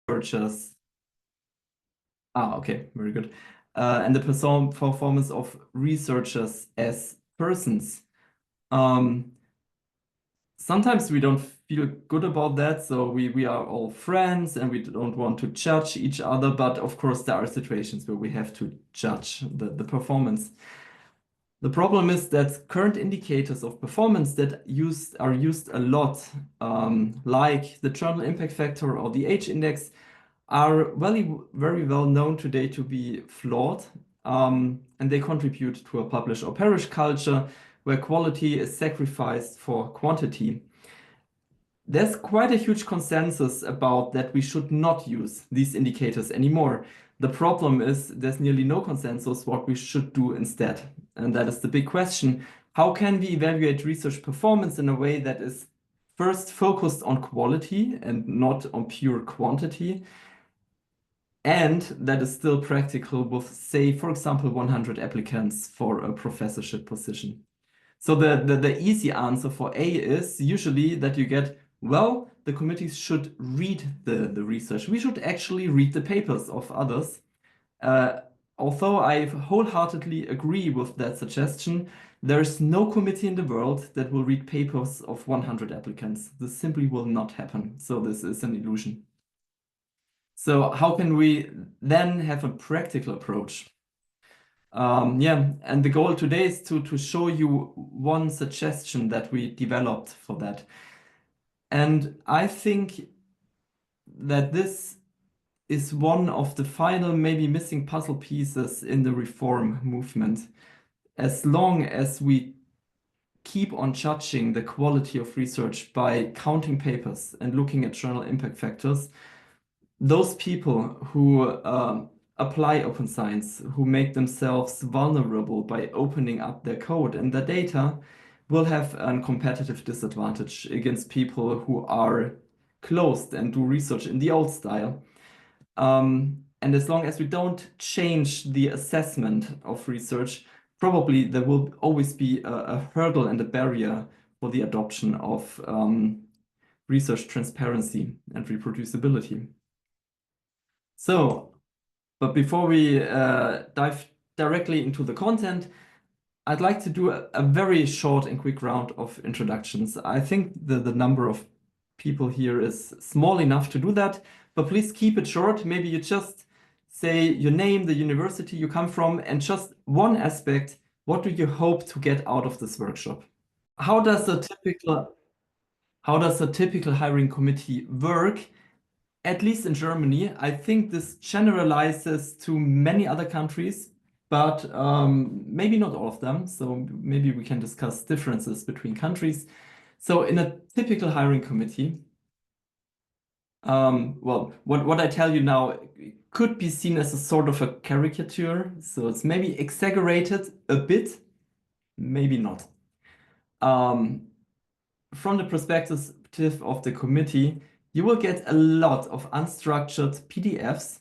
researchers. Okay, very good. And the performance of researchers as persons. Sometimes we don't feel good about that, so we are all friends and we don't want to judge each other, but of course there are situations where we have to judge the performance. The problem is that current indicators of performance that are used a lot, like the journal impact factor or the H index, are very well known today to be flawed, and they contribute to a publish or perish culture where quality is sacrificed for quantity. There's quite a huge consensus about that we should not use these indicators anymore. The problem is there's nearly no consensus what we should do instead. And that is the big question. How can we evaluate research performance in a way that is first focused on quality and not on pure quantity, and that is still practical with, say, for example, 100 applicants for a professorship position? So the easy answer for A is usually that you get, well, the committees should read the research. We should actually read the papers of others. Although I wholeheartedly agree with that suggestion, there's no committee in the world that will read papers of 100 applicants. This simply will not happen. So this is an illusion. So how can we then have a practical approach? Yeah, and the goal today is to show you one suggestion that we developed for that. And I think that this is one of the final, maybe missing puzzle pieces in the reform movement. As long as we keep on judging the quality of research by counting papers and looking at journal impact factors, those people who apply open science, who make themselves vulnerable by opening up their code and their data, will have a competitive disadvantage against people who are closed and do research in the old style. And as long as we don't change the assessment of research, probably there will always be a hurdle and a barrier for the adoption of research transparency and reproducibility. So, but before we dive directly into the content, I'd like to do a very short and quick round of introductions. I think the number of people here is small enough to do that, but please keep it short. Maybe you just say your name, the university you come from, and just one aspect. What do you hope to get out of this workshop? How does a typical hiring committee work? At least in Germany, I think this generalizes to many other countries, but maybe not all of them. So maybe we can discuss differences between countries. So in a typical hiring committee, well, what I tell you now could be seen as a sort of a caricature. So it's maybe exaggerated a bit, maybe not. From the perspective of the committee, you will get a lot of unstructured PDFs.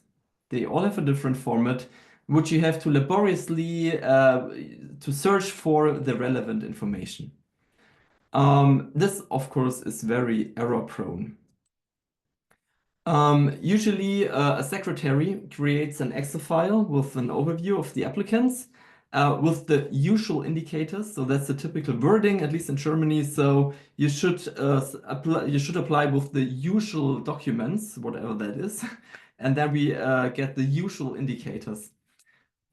They all have a different format, which you have to laboriously to search for the relevant information. This, of course, is very error-prone. Usually, a secretary creates an Excel file with an overview of the applicants, with the usual indicators. So that's the typical wording, at least in Germany. So you should apply with the usual documents, whatever that is, and then we get the usual indicators.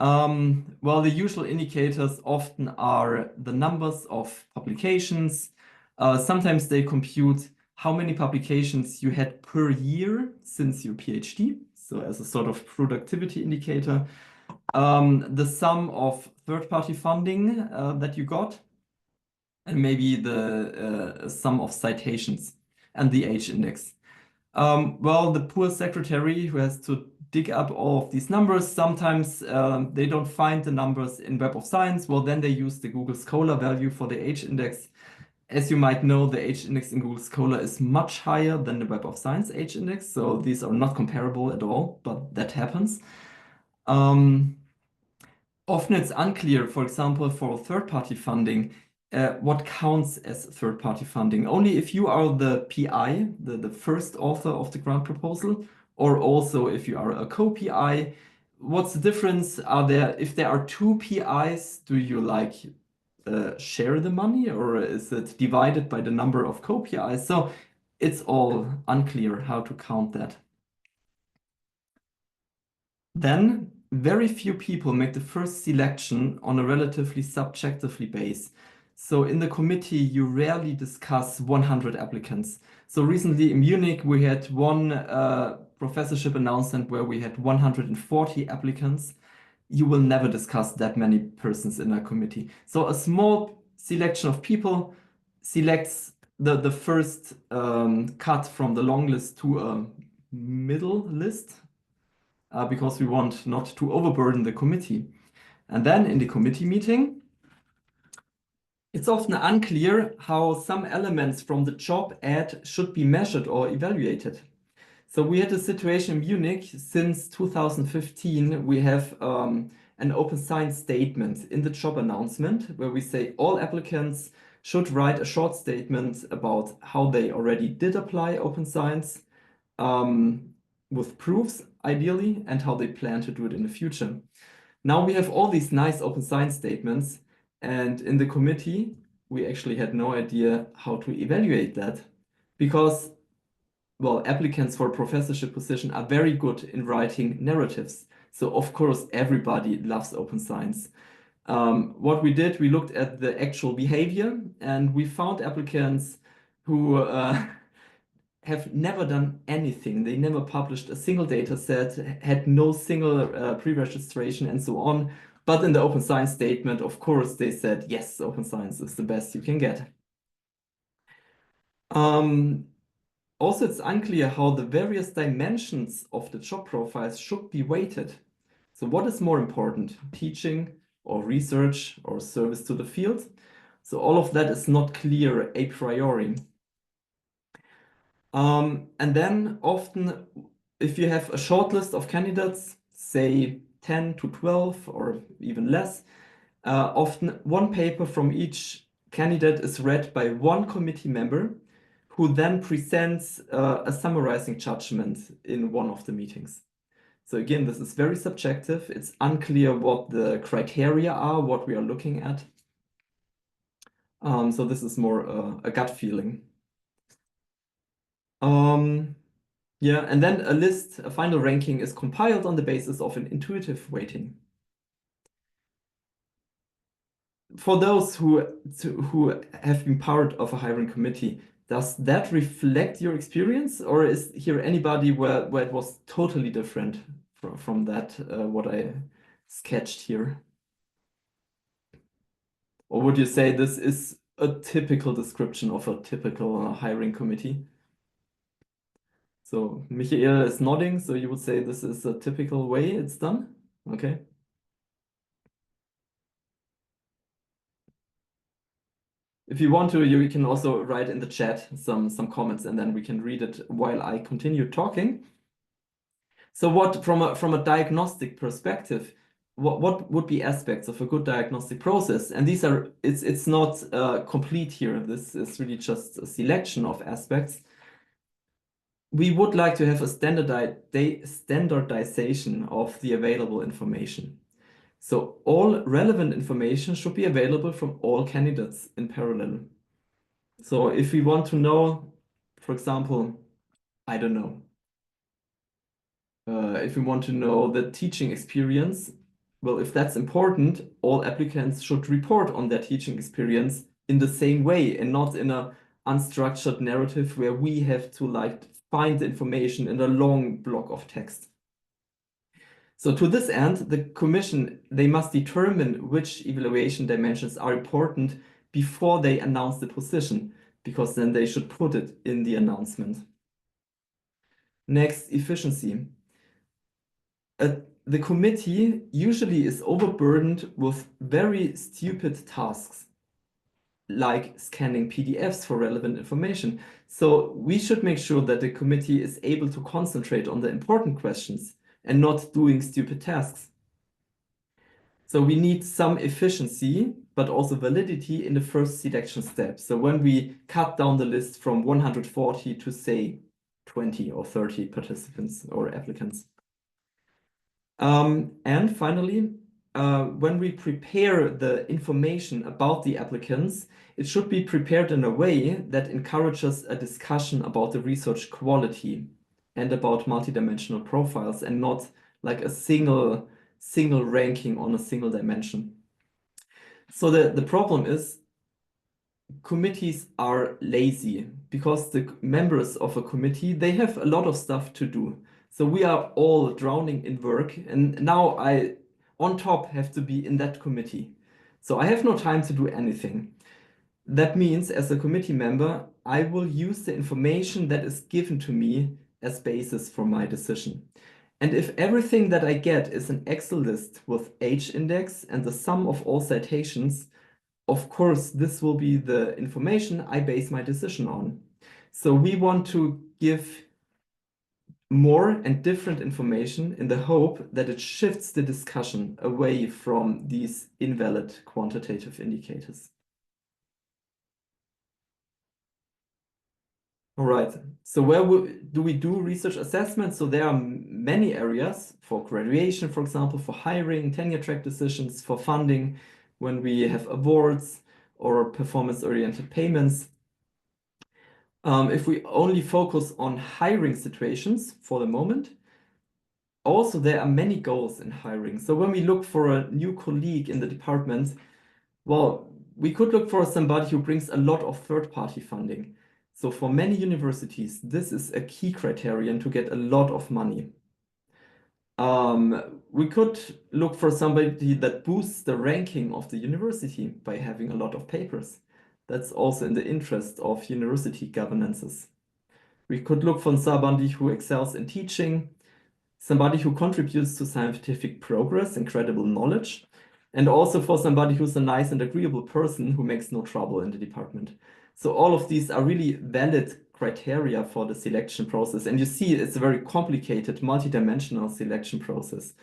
Well, the usual indicators often are the numbers of publications. Sometimes they compute how many publications you had per year since your PhD, so as a sort of productivity indicator. The sum of third-party funding that you got, and maybe the sum of citations and the H index. Well, the poor secretary who has to dig up all of these numbers, sometimes they don't find the numbers in Web of Science. Well, then they use the Google Scholar value for the H index. As you might know, the H index in Google Scholar is much higher than the Web of Science H index, so these are not comparable at all, but that happens. Often it's unclear, for example, for third-party funding, what counts as third-party funding. Only if you are the PI, the first author of the grant proposal, or also if you are a co-PI, what's the difference? If there are two PIs, do you like share the money, or is it divided by the number of co-PIs? So it's all unclear how to count that. Then very few people make the first selection on a relatively subjectively base. So in the committee, you rarely discuss 100 applicants. So recently in Munich, we had one professorship announcement where we had 140 applicants. You will never discuss that many persons in a committee. So a small selection of people selects the first cut from the long list to a middle list because we want not to overburden the committee. And then in the committee meeting, it's often unclear how some elements from the job ad should be measured or evaluated. So we had a situation in Munich since 2015. We have an open science statement in the job announcement where we say all applicants should write a short statement about how they already did apply open science with proofs, ideally, and how they plan to do it in the future. Now we have all these nice open science statements, and in the committee, we actually had no idea how to evaluate that because, well, applicants for a professorship position are very good in writing narratives. So of course, everybody loves open science. What we did, we looked at the actual behavior and we found applicants who have never done anything. They never published a single data set, had no single pre-registration and so on. But in the open science statement, of course, they said, yes, open science is the best you can get. Also, it's unclear how the various dimensions of the job profiles should be weighted. So what is more important, teaching or research or service to the field? So all of that is not clear a priori. And then often, if you have a short list of candidates, say 10 to 12 or even less, often one paper from each candidate is read by one committee member who then presents a summarizing judgment in one of the meetings. So again, this is very subjective. It's unclear what the criteria are, what we are looking at. So this is more a gut feeling. Yeah, and then a final ranking is compiled on the basis of an intuitive weighting. For those who have been part of a hiring committee, does that reflect your experience, or is here anybody where it was totally different from that, what I sketched here? Or would you say this is a typical description of a typical hiring committee? So Michael is nodding, so you would say this is a typical way it's done? Okay. If you want to, you can also write in the chat some comments and then we can read it while I continue talking. So what from a diagnostic perspective, what would be aspects of a good diagnostic process? And these are it's not complete here. This is really just a selection of aspects. We would like to have a standardization of the available information. So all relevant information should be available from all candidates in parallel. So if we want to know, for example, I don't know, if we want to know the teaching experience, well, if that's important, all applicants should report on their teaching experience in the same way and not in a unstructured narrative where we have to like find the information in a long block of text. So to this end, the commission, they must determine which evaluation dimensions are important before they announce the position, because then they should put it in the announcement. Next, efficiency. The committee usually is overburdened with very stupid tasks, like scanning PDFs for relevant information. So we should make sure that the committee is able to concentrate on the important questions and not doing stupid tasks. So we need some efficiency, but also validity in the first selection step. So when we cut down the list from 140 to say 20 or 30 participants or applicants. And finally, when we prepare the information about the applicants, it should be prepared in a way that encourages a discussion about the research quality and about multidimensional profiles, and not like a single ranking on a single dimension. So the problem is committees are lazy, because the members of a committee, they have a lot of stuff to do. So we are all drowning in work, and now I, on top, have to be in that committee. So I have no time to do anything. That means, as a committee member, I will use the information that is given to me as basis for my decision. And if everything that I get is an Excel list with H-index and the sum of all citations, of course, this will be the information I base my decision on. So we want to give more and different information in the hope that it shifts the discussion away from these invalid quantitative indicators. All right, so where do we do research assessment? So there are many areas for graduation, for example, for hiring, tenure track decisions, for funding, when we have awards or performance-oriented payments. If we only focus on hiring situations for the moment, also there are many goals in hiring. So when we look for a new colleague in the department, well, we could look for somebody who brings a lot of third-party funding. So for many universities, this is a key criterion to get a lot of money. We could look for somebody that boosts the ranking of the university by having a lot of papers. That's also in the interest of university governances. We could look for somebody who excels in teaching, somebody who contributes to scientific progress and credible knowledge, and also for somebody who's a nice and agreeable person who makes no trouble in the department. So all of these are really valid criteria for the selection process. And you see, it's a very complicated, multidimensional selection process.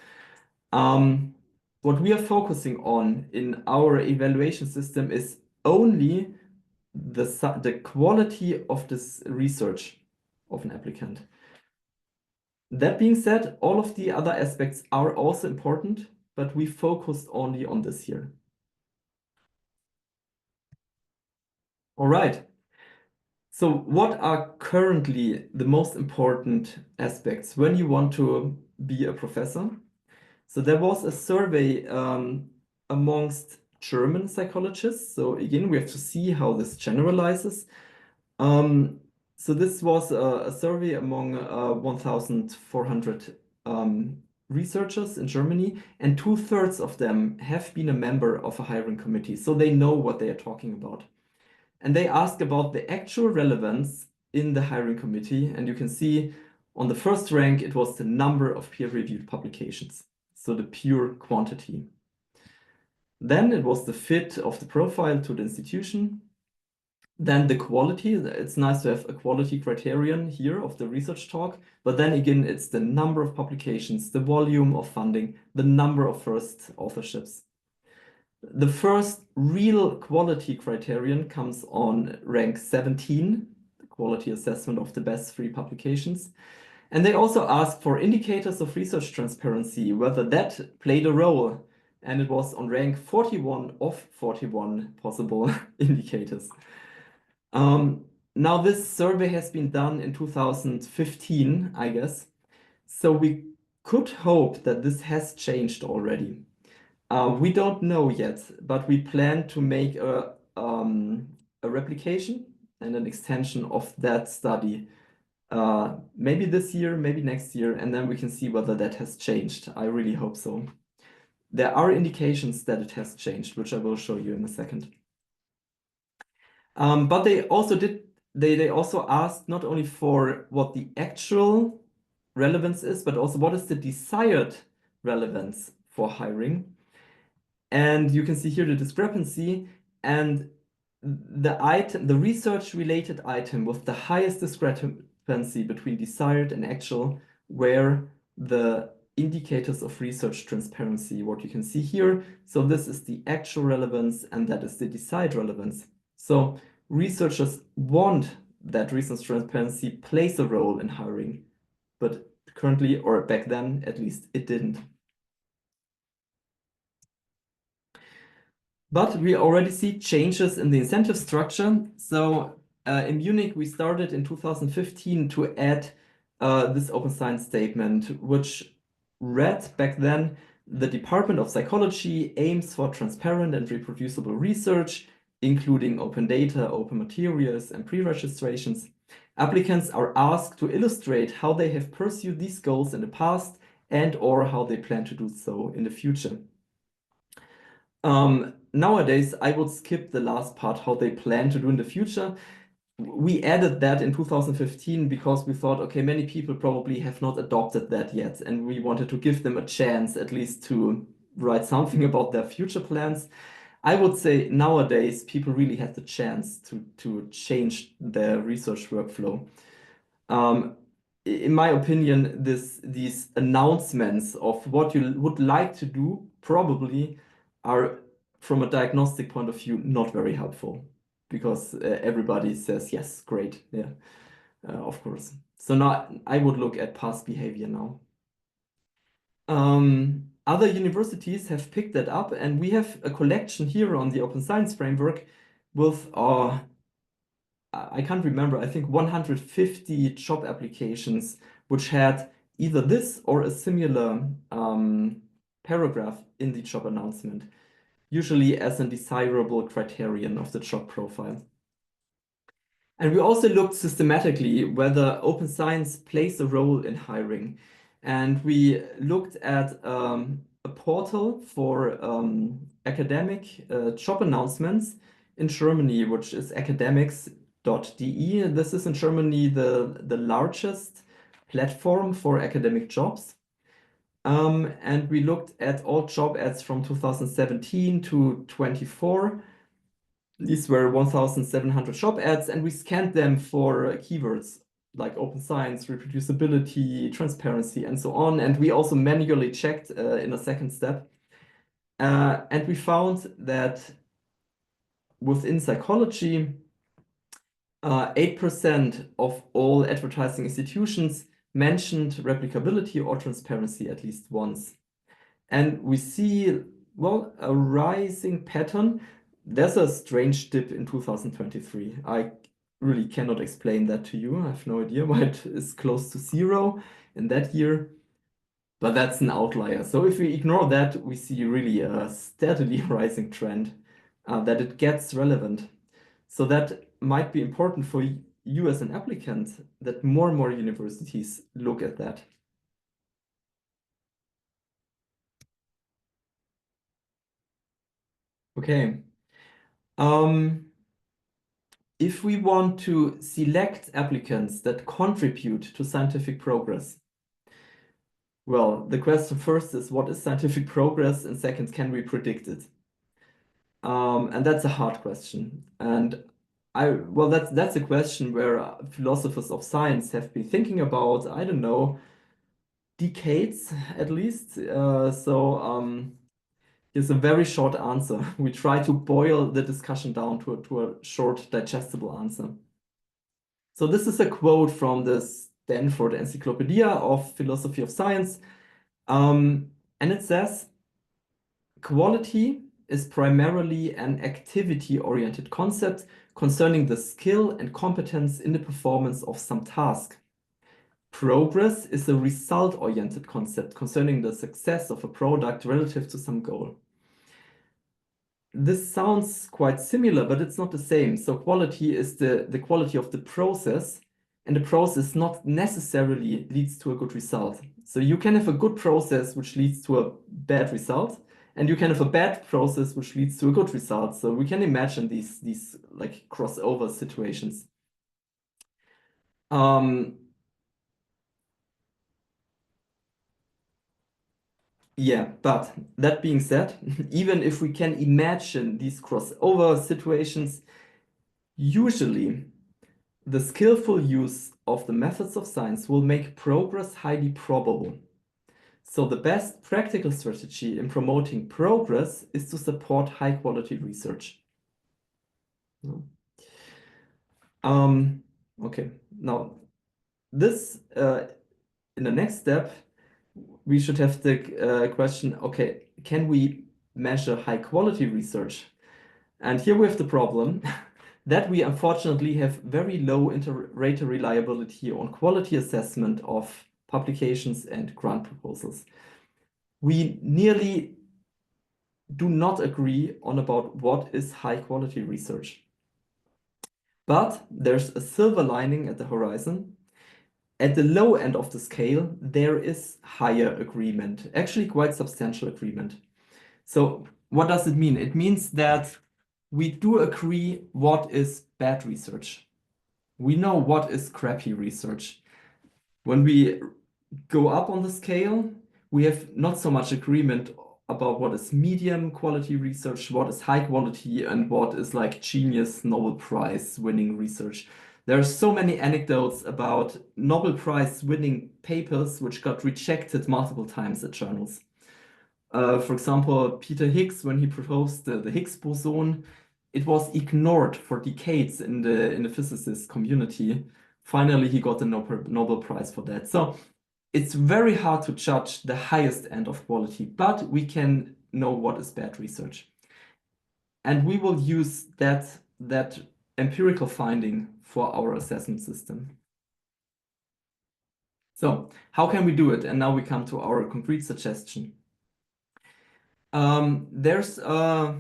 What we are focusing on in our evaluation system is only the quality of this research of an applicant. That being said, all of the other aspects are also important, but we focused only on this here. All right. So what are currently the most important aspects when you want to be a professor? So there was a survey amongst German psychologists. So again, we have to see how this generalizes. So this was a survey among 1,400 researchers in Germany, and 2/3 of them have been a member of a hiring committee, so they know what they are talking about. And they ask about the actual relevance in the hiring committee, and you can see on the first rank, it was the number of peer-reviewed publications, so the pure quantity. Then it was the fit of the profile to the institution. Then the quality, it's nice to have a quality criterion here of the research talk, but then again, it's the number of publications, the volume of funding, the number of first authorships. The first real quality criterion comes on rank 17, the quality assessment of the best 3 publications. And they also ask for indicators of research transparency, whether that played a role. And it was on rank 41 of 41 possible indicators. Now this survey has been done in 2015, I guess. So we could hope that this has changed already. We don't know yet, but we plan to make a replication and an extension of that study. Maybe this year, maybe next year, and then we can see whether that has changed. I really hope so. There are indications that it has changed, which I will show you in a second. But they also asked not only for what the actual relevance is, but also what is the desired relevance for hiring. And you can see here the discrepancy, and the research-related item with the highest discrepancy between desired and actual were the indicators of research transparency, what you can see here. So this is the actual relevance, and that is the desired relevance. So researchers want that research transparency plays a role in hiring, but currently, or back then at least, it didn't. But we already see changes in the incentive structure. So in Munich, we started in 2015 to add this open science statement, which read back then, the Department of Psychology aims for transparent and reproducible research, including open data, open materials, and pre-registrations. Applicants are asked to illustrate how they have pursued these goals in the past and/or how they plan to do so in the future. Nowadays, I would skip the last part, how they plan to do in the future. We added that in 2015 because we thought, okay, many people probably have not adopted that yet, and we wanted to give them a chance at least to write something about their future plans. I would say nowadays people really have the chance to change their research workflow. In my opinion, these announcements of what you would like to do probably are, from a diagnostic point of view, not very helpful because everybody says, yes, great, yeah, of course. So now I would look at past behavior now. Other universities have picked that up, and we have a collection here on the Open Science Framework with, I can't remember, I think 150 job applications which had either this or a similar paragraph in the job announcement, usually as a desirable criterion of the job profile. And we also looked systematically whether open science plays a role in hiring. And we looked at a portal for academic job announcements in Germany, which is academics.de. This is in Germany the largest platform for academic jobs. And we looked at all job ads from 2017 to 24. These were 1,700 job ads, and we scanned them for keywords like open science, reproducibility, transparency, and so on. And we also manually checked in a second step. And we found that within psychology, 8% of all advertising institutions mentioned replicability or transparency at least once. And we see, well, a rising pattern. There's a strange dip in 2023. I really cannot explain that to you. I have no idea why it is close to zero in that year, but that's an outlier. So if we ignore that, we see really a steadily rising trend that it gets relevant. So that might be important for you as an applicant, that more and more universities look at that. Okay. If we want to select applicants that contribute to scientific progress, well, the question first is, what is scientific progress? And second, can we predict it? And that's a hard question. And well, that's a question where philosophers of science have been thinking about, I don't know, decades at least. Here's a very short answer. We try to boil the discussion down to a short, digestible answer. So this is a quote from the Stanford Encyclopedia of Philosophy of Science. And it says, quality is primarily an activity-oriented concept concerning the skill and competence in the performance of some task. Progress is a result-oriented concept concerning the success of a product relative to some goal. This sounds quite similar, but it's not the same. So quality is the quality of the process, and the process not necessarily leads to a good result. So you can have a good process which leads to a bad result, and you can have a bad process which leads to a good result. So we can imagine these like crossover situations. Yeah, but that being said, even if we can imagine these crossover situations, usually the skillful use of the methods of science will make progress highly probable. So the best practical strategy in promoting progress is to support high quality research. Okay, now this in the next step, we should have the question, okay, can we measure high quality research? And here we have the problem that we unfortunately have very low inter-rater reliability on quality assessment of publications and grant proposals. We nearly do not agree on about what is high quality research. But there's a silver lining at the horizon. At the low end of the scale, there is higher agreement, actually quite substantial agreement. So what does it mean? It means that we do agree what is bad research. We know what is crappy research. When we go up on the scale, we have not so much agreement about what is medium quality research, what is high quality, and what is like genius Nobel Prize winning research. There are so many anecdotes about Nobel Prize winning papers which got rejected multiple times at journals. For example, Peter Higgs, when he proposed the Higgs boson, it was ignored for decades in the physicist community. Finally, he got the Nobel Prize for that. So it's very hard to judge the highest end of quality, but we can know what is bad research. And we will use that empirical finding for our assessment system. So how can we do it? And now we come to our concrete suggestion. There's a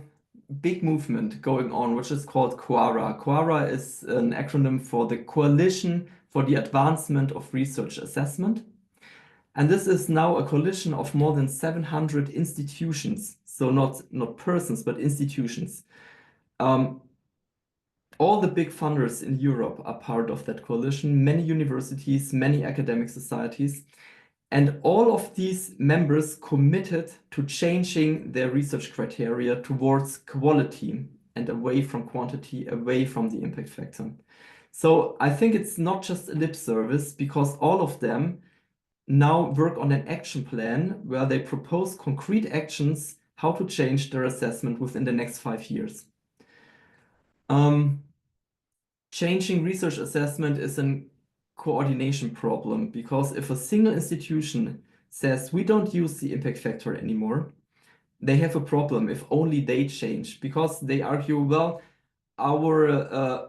big movement going on, which is called QARA. QARA is an acronym for the Coalition for the Advancement of Research Assessment. And this is now a coalition of more than 700 institutions. So not persons, but institutions. All the big funders in Europe are part of that coalition, many universities, many academic societies. And all of these members committed to changing their research criteria towards quality and away from quantity, away from the impact factor. So I think it's not just a lip service, because all of them now work on an action plan where they propose concrete actions how to change their assessment within the next 5 years. Changing research assessment is a coordination problem, because if a single institution says we don't use the impact factor anymore, they have a problem if only they change, because they argue, well, our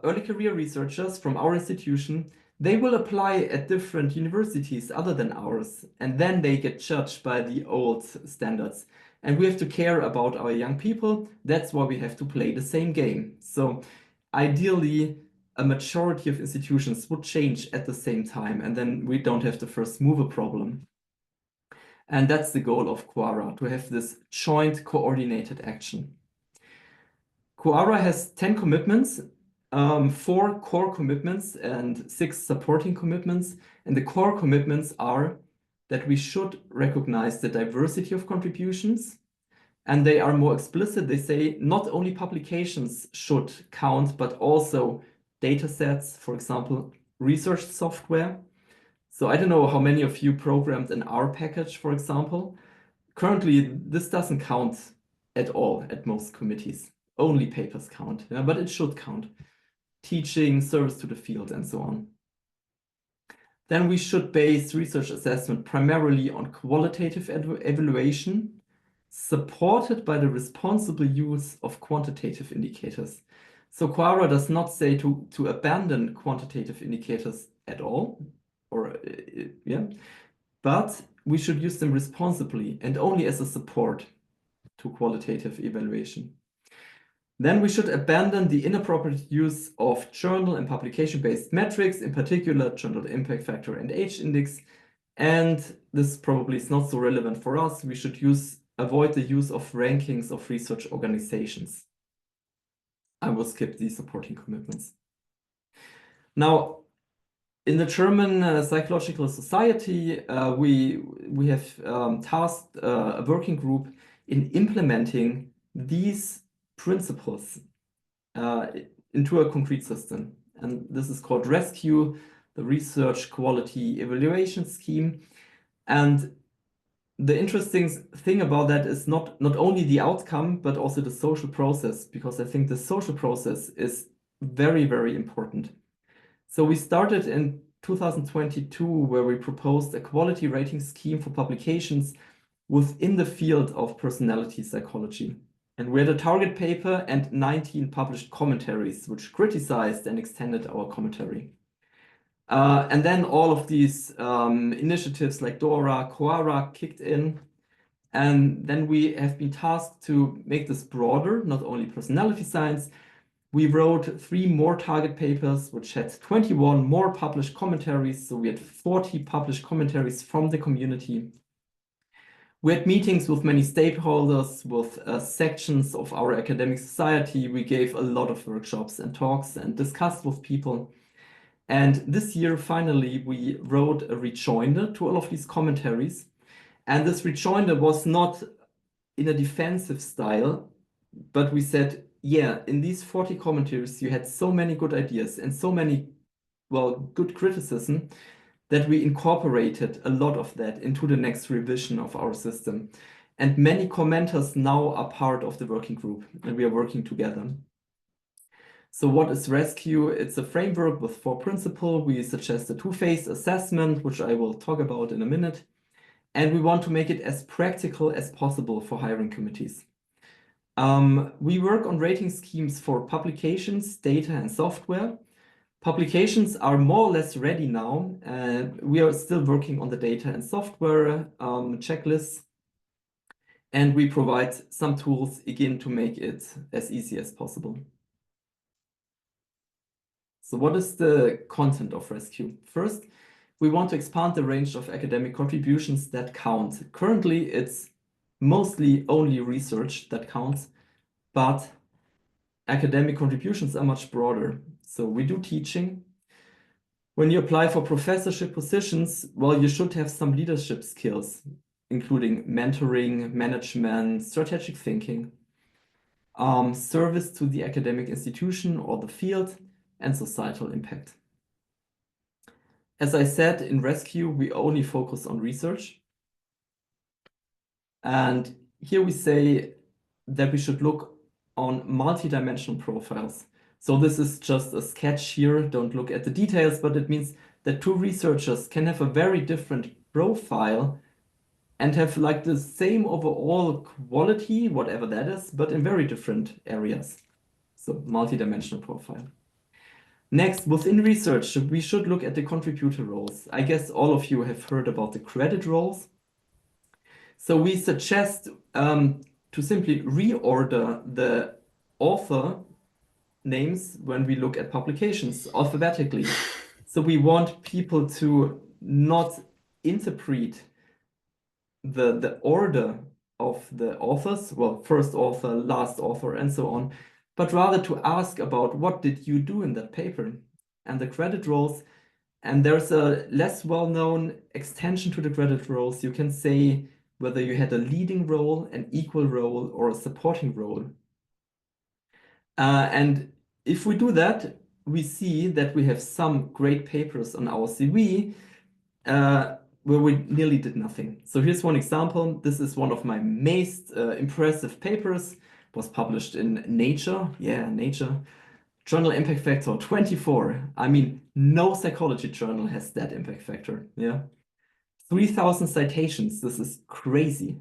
early career researchers from our institution, they will apply at different universities other than ours, and then they get judged by the old standards. And we have to care about our young people. That's why we have to play the same game. So ideally, a majority of institutions would change at the same time, and then we don't have the first mover problem. And that's the goal of QARA, to have this joint coordinated action. QARA has 10 commitments, 4 core commitments and 6 supporting commitments. And the core commitments are that we should recognize the diversity of contributions. And they are more explicit. They say not only publications should count, but also data sets, for example, research software. So I don't know how many of you programmed an R package, for example. Currently, this doesn't count at all at most committees. Only papers count, yeah, but it should count. Teaching, service to the field, and so on. Then we should base research assessment primarily on qualitative evaluation, supported by the responsible use of quantitative indicators. So QARA does not say to abandon quantitative indicators at all, or yeah, but we should use them responsibly and only as a support to qualitative evaluation. Then we should abandon the inappropriate use of journal and publication-based metrics, in particular journal impact factor and H index. And this probably is not so relevant for us. We should avoid the use of rankings of research organizations. I will skip these supporting commitments. Now, in the German Psychological Society, we have tasked a working group in implementing these principles into a concrete system. And this is called RESCUE, the Research Quality Evaluation Scheme. And the interesting thing about that is not only the outcome, but also the social process, because I think the social process is very, very important. So we started in 2022, where we proposed a quality rating scheme for publications within the field of personality psychology. And we had a target paper and 19 published commentaries, which criticized and extended our commentary. And then all of these initiatives like DORA, COARA kicked in. And then we have been tasked to make this broader, not only personality science. We wrote 3 more target papers, which had 21 more published commentaries. So we had 40 published commentaries from the community. We had meetings with many stakeholders, with sections of our academic society. We gave a lot of workshops and talks and discussed with people. And this year, finally, we wrote a rejoinder to all of these commentaries. And this rejoinder was not in a defensive style, but we said, yeah, in these 40 commentaries, you had so many good ideas and so many, well, good criticism that we incorporated a lot of that into the next revision of our system. And many commenters now are part of the working group, and we are working together. So what is Rescue? It's a framework with 4 principles. We suggest a 2-phase assessment, which I will talk about in a minute. And we want to make it as practical as possible for hiring committees. We work on rating schemes for publications, data, and software. Publications are more or less ready now. We are still working on the data and software checklists. And we provide some tools, again, to make it as easy as possible. So what is the content of Rescue? First, we want to expand the range of academic contributions that count. Currently, it's mostly only research that counts, but academic contributions are much broader. So we do teaching. When you apply for professorship positions, well, you should have some leadership skills, including mentoring, management, strategic thinking, service to the academic institution or the field, and societal impact. As I said, in Rescue, we only focus on research. And here we say that we should look on multidimensional profiles. So this is just a sketch here. Don't look at the details, but it means that 2 researchers can have a very different profile and have like the same overall quality, whatever that is, but in very different areas. So multidimensional profile. Next, within research, we should look at the contributor roles. I guess all of you have heard about the credit roles. So we suggest to simply reorder the author names when we look at publications alphabetically. So we want people to not interpret the order of the authors, well, first author, last author, and so on, but rather to ask about what did you do in that paper and the credit roles. And there's a less well-known extension to the credit roles. You can say whether you had a leading role, an equal role, or a supporting role. And if we do that, we see that we have some great papers on our CV where we nearly did nothing. So here's one example. This is one of my most impressive papers. It was published in Nature. Yeah, Nature. Journal impact factor 24. I mean, no psychology journal has that impact factor. Yeah. 3,000 citations. This is crazy.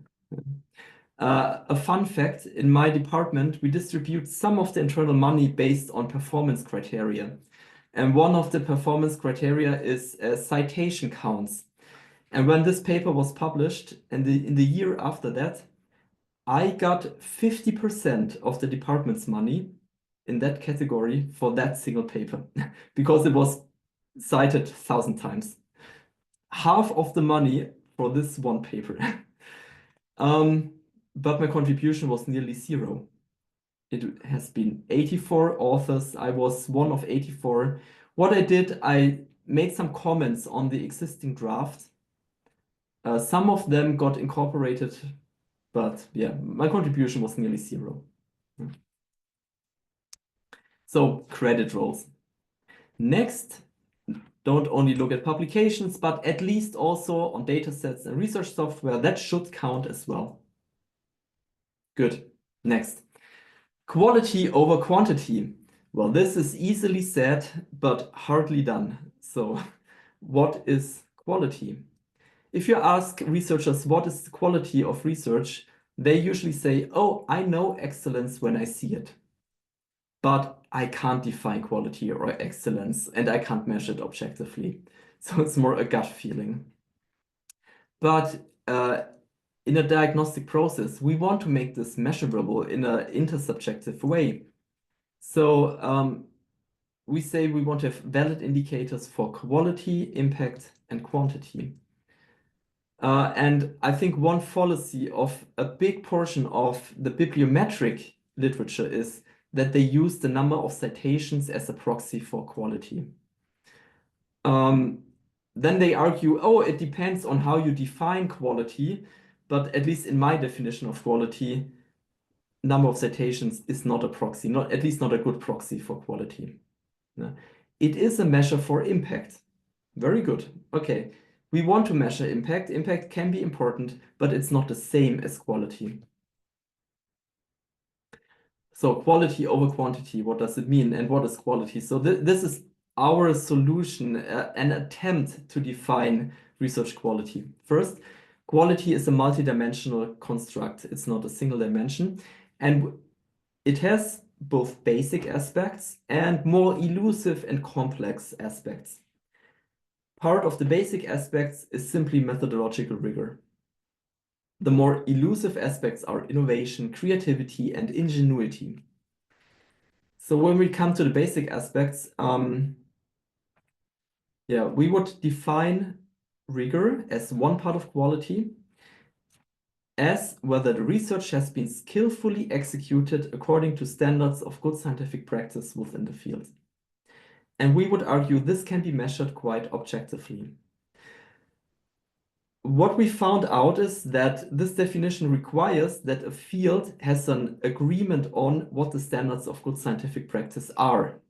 A fun fact, in my department, we distribute some of the internal money based on performance criteria. And one of the performance criteria is citation counts. And when this paper was published, and in the year after that, I got 50% of the department's money in that category for that single paper because it was cited 1,000 times. Half of the money for this one paper. But my contribution was nearly 0. It has been 84 authors. I was one of 84. What I did, I made some comments on the existing draft. Some of them got incorporated, but yeah, my contribution was nearly 0. So credit roles. Next, don't only look at publications, but at least also on datasets and research software. That should count as well. Good. Next. Quality over quantity. Well, this is easily said, but hardly done. So, what is quality? If you ask researchers what is the quality of research, they usually say, oh, I know excellence when I see it. But I can't define quality or excellence, and I can't measure it objectively. So it's more a gut feeling. But in a diagnostic process, we want to make this measurable in an intersubjective way. So we say we want to have valid indicators for quality, impact, and quantity. And I think one fallacy of a big portion of the bibliometric literature is that they use the number of citations as a proxy for quality. Then they argue, oh, it depends on how you define quality, but at least in my definition of quality, number of citations is not a proxy, at least not a good proxy for quality. It is a measure for impact. Very good. Okay. We want to measure impact. Impact can be important, but it's not the same as quality. So quality over quantity, what does it mean? And what is quality? So this is our solution, an attempt to define research quality. First, quality is a multidimensional construct. It's not a single dimension. And it has both basic aspects and more elusive and complex aspects. Part of the basic aspects is simply methodological rigor. The more elusive aspects are innovation, creativity, and ingenuity. So when we come to the basic aspects, we would define rigor as one part of quality, as whether the research has been skillfully executed according to standards of good scientific practice within the field. And we would argue this can be measured quite objectively. What we found out is that this definition requires that a field has an agreement on what the standards of good scientific practice are.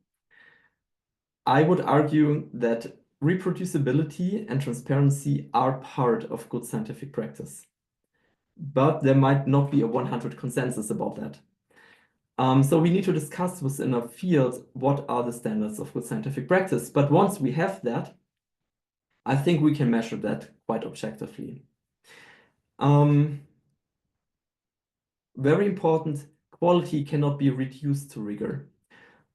I would argue that reproducibility and transparency are part of good scientific practice, but there might not be a 100% consensus about that. So we need to discuss within a field what are the standards of good scientific practice. But once we have that, I think we can measure that quite objectively. Very important, quality cannot be reduced to rigor.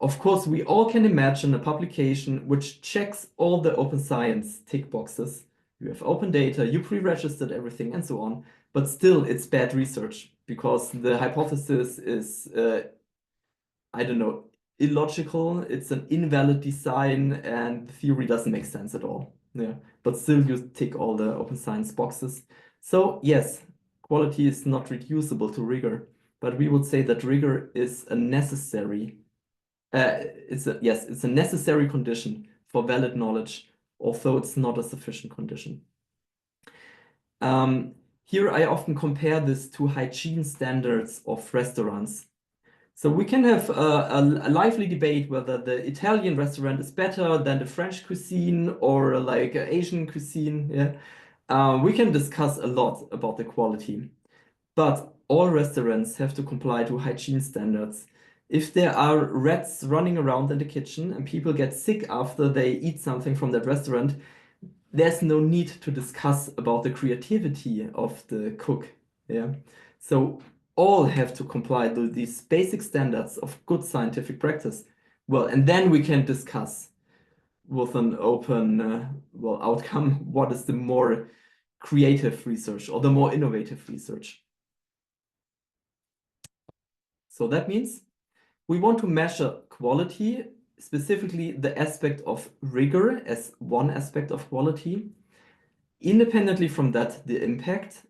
Of course, we all can imagine a publication which checks all the open science tick boxes. You have open data, you pre-registered everything, and so on. But still, it's bad research because the hypothesis is, I don't know, illogical. It's an invalid design, and the theory doesn't make sense at all. Yeah, but still, you tick all the open science boxes. So yes, quality is not reducible to rigor, but we would say that rigor is a necessary. It's a necessary condition for valid knowledge, although it's not a sufficient condition. Here I often compare this to hygiene standards of restaurants. So we can have a lively debate whether the Italian restaurant is better than the French cuisine or like Asian cuisine. Yeah, we can discuss a lot about the quality, but all restaurants have to comply to hygiene standards. If there are rats running around in the kitchen and people get sick after they eat something from that restaurant, there's no need to discuss about the creativity of the cook. Yeah, so all have to comply to these basic standards of good scientific practice. Well, and then we can discuss with an open outcome what is the more creative research or the more innovative research. So that means we want to measure quality, specifically the aspect of rigor as one aspect of quality. Independently from that, the impact,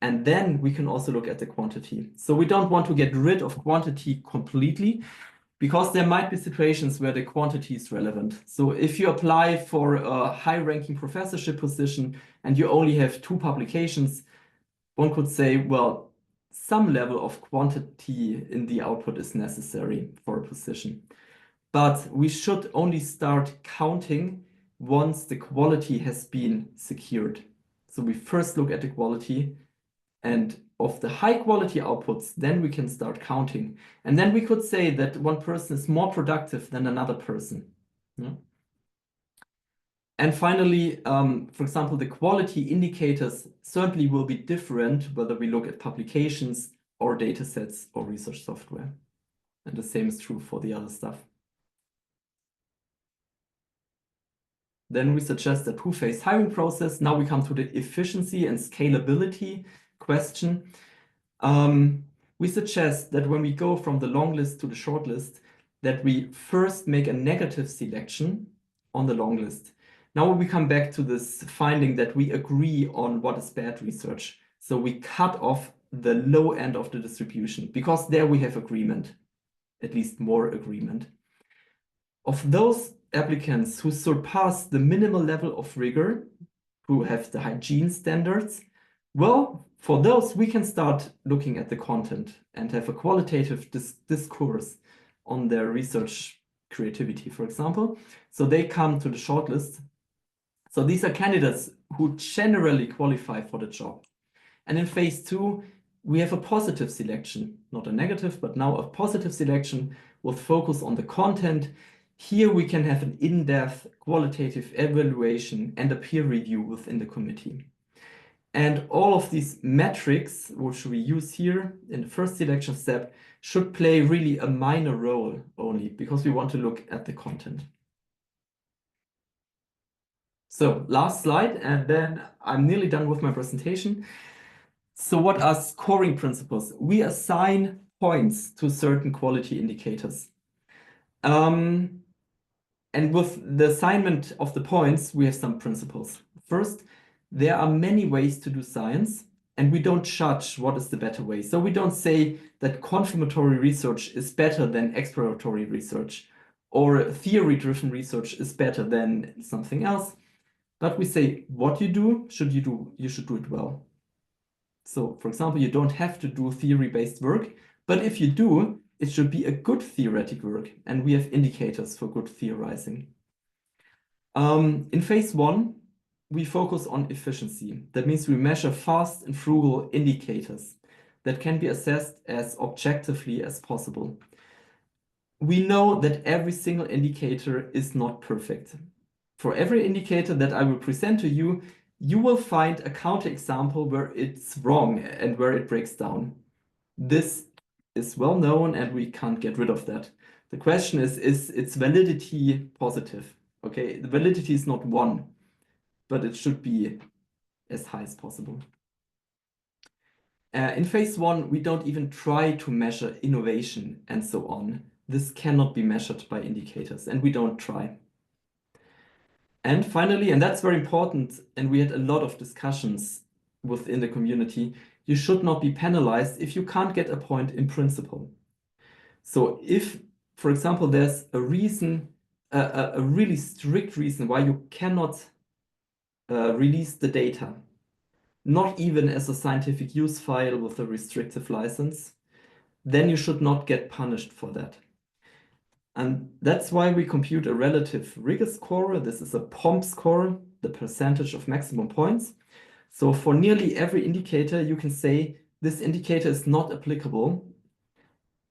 and then we can also look at the quantity. So we don't want to get rid of quantity completely because there might be situations where the quantity is relevant. So if you apply for a high-ranking professorship position and you only have 2 publications, one could say, well, some level of quantity in the output is necessary for a position. But we should only start counting once the quality has been secured. So we first look at the quality, And of the high quality outputs, then we can start counting. And then we could say that one person is more productive than another person. Yeah. And finally, for example, the quality indicators certainly will be different whether we look at publications or data sets or research software. And the same is true for the other stuff. Then we suggest a two-phase hiring process. Now we come to the efficiency and scalability question. We suggest that when we go from the long list to the short list, that we first make a negative selection on the long list. Now we come back to this finding that we agree on what is bad research. So we cut off the low end of the distribution because there we have agreement, at least more agreement. Of those applicants who surpass the minimal level of rigor, who have the hygiene standards, well, for those, we can start looking at the content and have a qualitative discourse on their research creativity, for example. So they come to the shortlist. So these are candidates who generally qualify for the job. And in phase 2, we have a positive selection, not a negative, but now a positive selection with focus on the content. Here we can have an in-depth qualitative evaluation and a peer review within the committee. And all of these metrics, which we use here in the first selection step, should play really a minor role only because we want to look at the content. So last slide, and then I'm nearly done with my presentation. So what are scoring principles? We assign points to certain quality indicators. And with the assignment of the points, we have some principles. First, there are many ways to do science, and we don't judge what is the better way. So we don't say that confirmatory research is better than exploratory research, or theory-driven research is better than something else. But we say what you do, you should do it well. So, for example, you don't have to do theory-based work, but if you do, it should be a good theoretic work, and we have indicators for good theorizing. In phase 1, we focus on efficiency. That means we measure fast and frugal indicators that can be assessed as objectively as possible. We know that every single indicator is not perfect. For every indicator that I will present to you, you will find a counterexample where it's wrong and where it breaks down. This is well known and we can't get rid of that. The question is its validity positive? Okay, the validity is not 1, but it should be as high as possible. In phase 1, we don't even try to measure innovation and so on. This cannot be measured by indicators, and we don't try. And finally, and that's very important, and we had a lot of discussions within the community, you should not be penalized if you can't get a point in principle. So if, for example, there's a reason, a really strict reason why you cannot release the data, not even as a scientific use file with a restrictive license, then you should not get punished for that. And that's why we compute a relative rigor score. This is a POMP score, the percentage of maximum points. So for nearly every indicator, you can say this indicator is not applicable.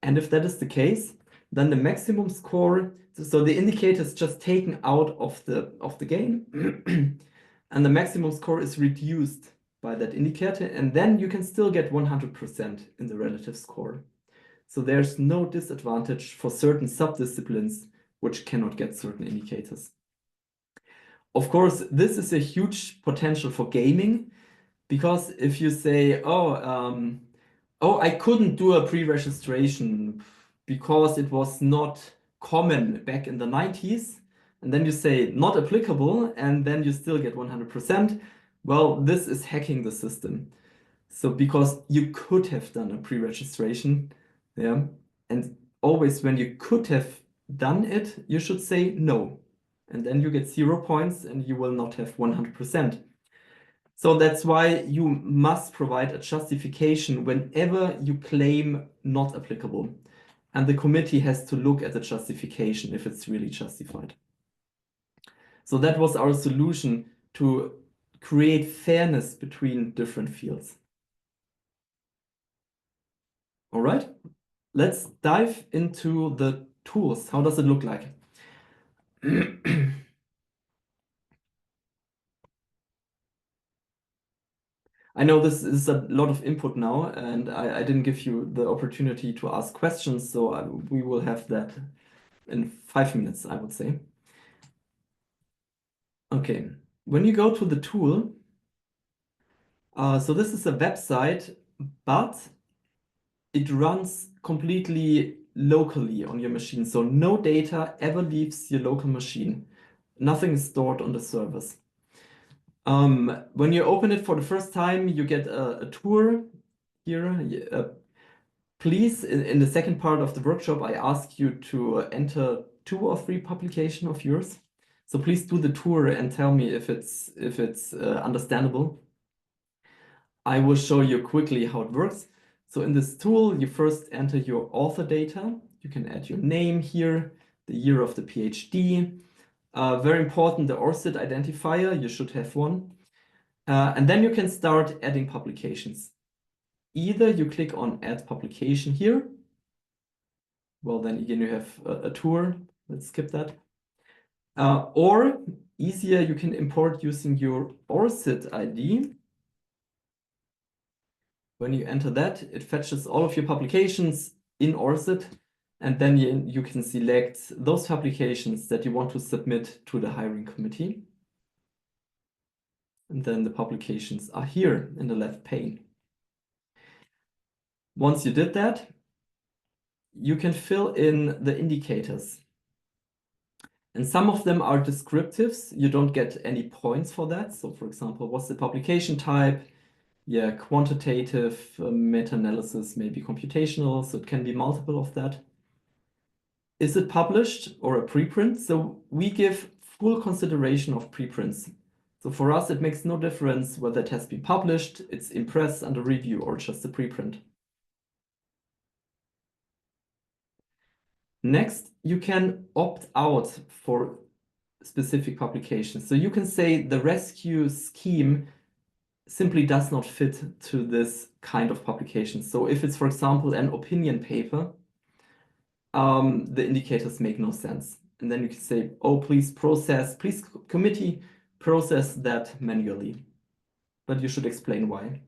And if that is the case, then the maximum score, so the indicator is just taken out of the game, and the maximum score is reduced by that indicator, and then you can still get 100% in the relative score. So there's no disadvantage for certain subdisciplines which cannot get certain indicators. Of course, this is a huge potential for gaming, because if you say, oh, I couldn't do a pre-registration because it was not common back in the 90s, and then you say not applicable, and then you still get 100%, well, this is hacking the system. So because you could have done a pre-registration, yeah, and always when you could have done it, you should say no, and then you get 0 points and you will not have 100%. So that's why you must provide a justification whenever you claim not applicable. And the committee has to look at the justification if it's really justified. So that was our solution to create fairness between different fields. All right, let's dive into the tools. How does it look like? I know this is a lot of input now, and I didn't give you the opportunity to ask questions, so we will have that in 5 minutes, I would say. Okay, when you go to the tool, so this is a website, but it runs completely locally on your machine. So no data ever leaves your local machine. Nothing is stored on the servers. When you open it for the first time, you get a tour here. Please, in the second part of the workshop, I ask you to enter 2 or 3 publications of yours. So please do the tour and tell me if it's understandable. I will show you quickly how it works. So in this tool, you first enter your author data. You can add your name here, the year of the PhD. Very important, the ORCID identifier, you should have one. And then you can start adding publications. Either you click on Add Publication here. Well, then again, you have a tour. Let's skip that. Or easier, you can import using your ORCID ID. When you enter that, it fetches all of your publications in ORCID, and then you can select those publications that you want to submit to the hiring committee. And then the publications are here in the left pane. Once you did that, you can fill in the indicators. And some of them are descriptives. You don't get any points for that. So for example, what's the publication type? Yeah, quantitative, meta-analysis, maybe computational. So it can be multiple of that. Is it published or a preprint? So we give full consideration of preprints. So for us, it makes no difference whether it has been published, it's in press, under review, or just a preprint. Next, you can opt out for specific publications. So you can say the rescue scheme simply does not fit to this kind of publication. So if it's, for example, an opinion paper, the indicators make no sense. And then you can say, oh, please committee, process that manually. But you should explain why.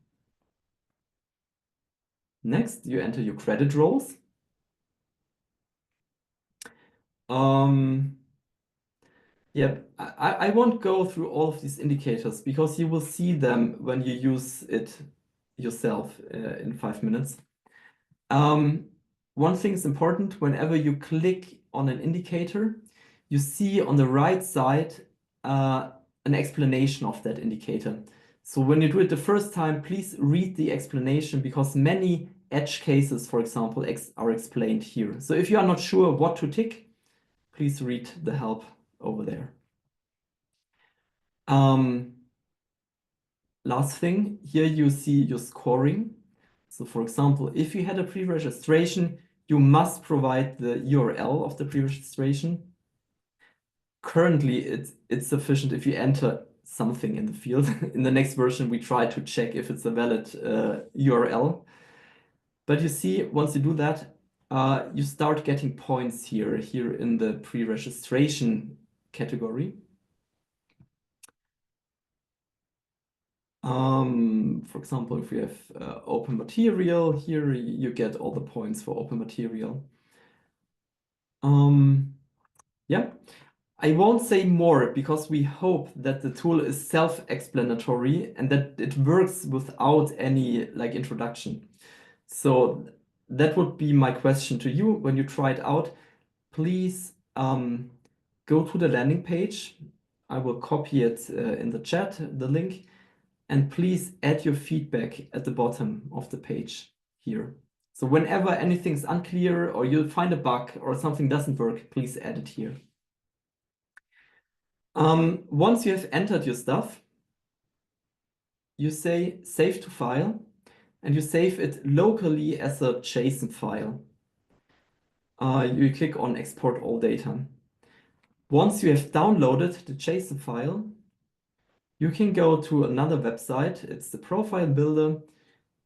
Next, you enter your credit roles. Yeah, I won't go through all of these indicators because you will see them when you use it yourself in 5 minutes. One thing is important, whenever you click on an indicator, you see on the right side an explanation of that indicator. So when you do it the first time, please read the explanation because many edge cases, for example, are explained here. So if you are not sure what to tick, please read the help over there. Last thing, here you see your scoring. So for example, if you had a pre-registration, you must provide the URL of the pre-registration. Currently, it's sufficient if you enter something in the field. In the next version, we try to check if it's a valid URL. But you see, once you do that, you start getting points here in the pre-registration category. For example, if we have open material, here you get all the points for open material. Yeah, I won't say more because we hope that the tool is self-explanatory and that it works without any introduction. So that would be my question to you when you try it out. Please go to the landing page. I will copy it in the chat, the link. And please add your feedback at the bottom of the page here. So whenever anything's unclear or you find a bug or something doesn't work, please add it here. Once you have entered your stuff, you say save to file, and you save it locally as a JSON file. You click on export all data. Once you have downloaded the JSON file, you can go to another website. It's the profile builder.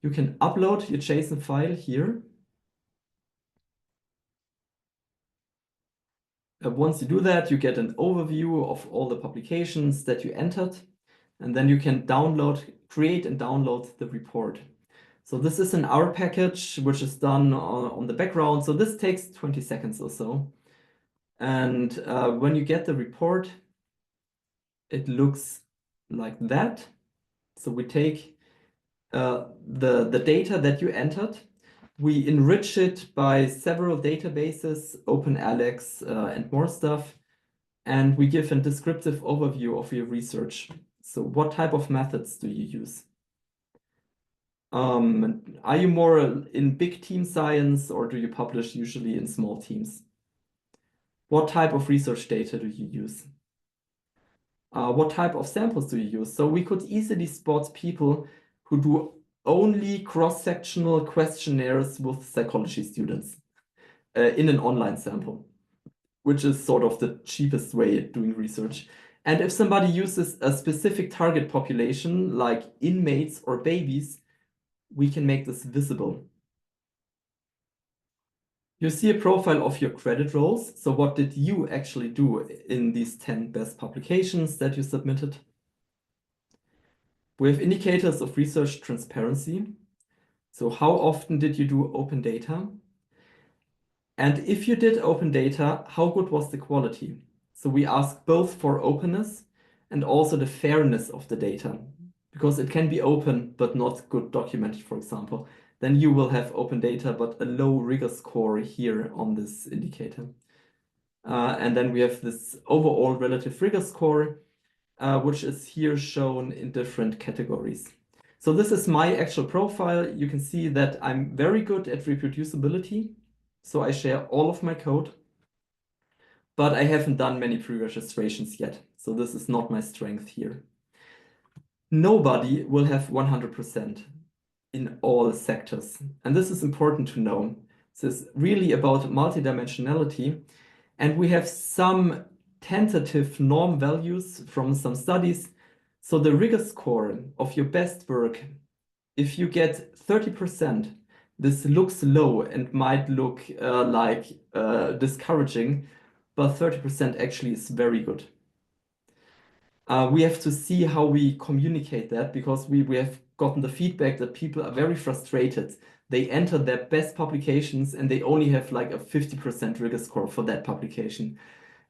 You can upload your JSON file here. Once you do that, you get an overview of all the publications that you entered, and then you can create and download the report. So this is an R package, which is done on the background. So this takes 20 seconds or so. And when you get the report, it looks like that. So we take the data that you entered, we enrich it by several databases, OpenAlex, and more stuff, and we give a descriptive overview of your research. So what type of methods do you use? Are you more in big team science, or do you publish usually in small teams? What type of research data do you use? What type of samples do you use? So we could easily spot people who do only cross-sectional questionnaires with psychology students in an online sample, which is sort of the cheapest way of doing research. And if somebody uses a specific target population, like inmates or babies, we can make this visible. You see a profile of your credit roles. So what did you actually do in these 10 best publications that you submitted? We have indicators of research transparency. So how often did you do open data? And if you did open data, how good was the quality? So we ask both for openness and also the fairness of the data, because it can be open but not good documented, for example. Then you will have open data but a low rigor score here on this indicator. And then we have this overall relative rigor score, which is here shown in different categories. So this is my actual profile. You can see that I'm very good at reproducibility. So I share all of my code, but I haven't done many pre-registrations yet. So this is not my strength here. Nobody will have 100% in all sectors. And this is important to know. This is really about multidimensionality. And we have some tentative norm values from some studies. So the rigor score of your best work, if you get 30%, this looks low and might look like discouraging, but 30% actually is very good. We have to see how we communicate that, because we have gotten the feedback that people are very frustrated. They enter their best publications and they only have like a 50% rigor score for that publication.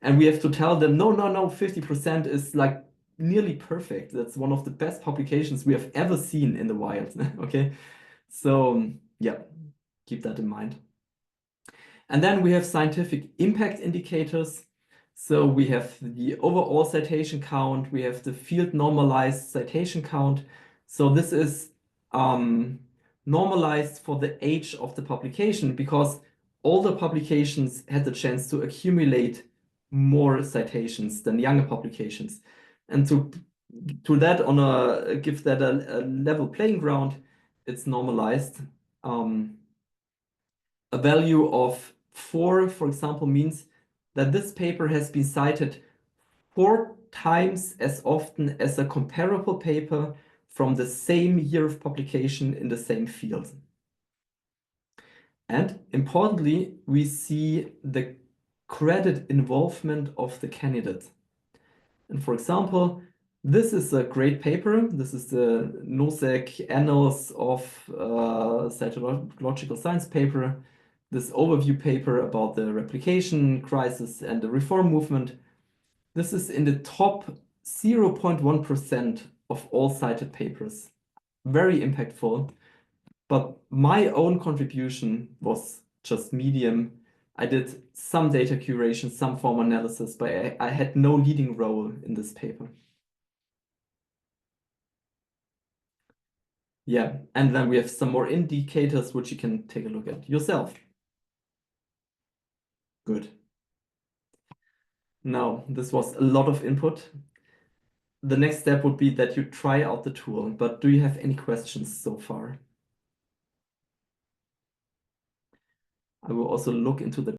And we have to tell them, no, 50% is like nearly perfect. That's one of the best publications we have ever seen in the wild. Okay, so yeah, keep that in mind. And then we have scientific impact indicators. So we have the overall citation count, we have the field normalized citation count. So this is normalized for the age of the publication, because older publications had the chance to accumulate more citations than younger publications. And to that give that a level playing ground, it's normalized. A value of 4, for example, means that this paper has been cited 4 times as often as a comparable paper from the same year of publication in the same field. And importantly, we see the credit involvement of the candidate. And for example, this is a great paper. This is the NOSEC Annals of Cytological Science paper. This overview paper about the replication crisis and the reform movement. This is in the top 0.1% of all cited papers. Very impactful. But my own contribution was just medium. I did some data curation, some form analysis, but I had no leading role in this paper. Yeah, and then we have some more indicators which you can take a look at yourself. Good. Now, this was a lot of input. The next step would be that you try out the tool, but do you have any questions so far? I will also look into the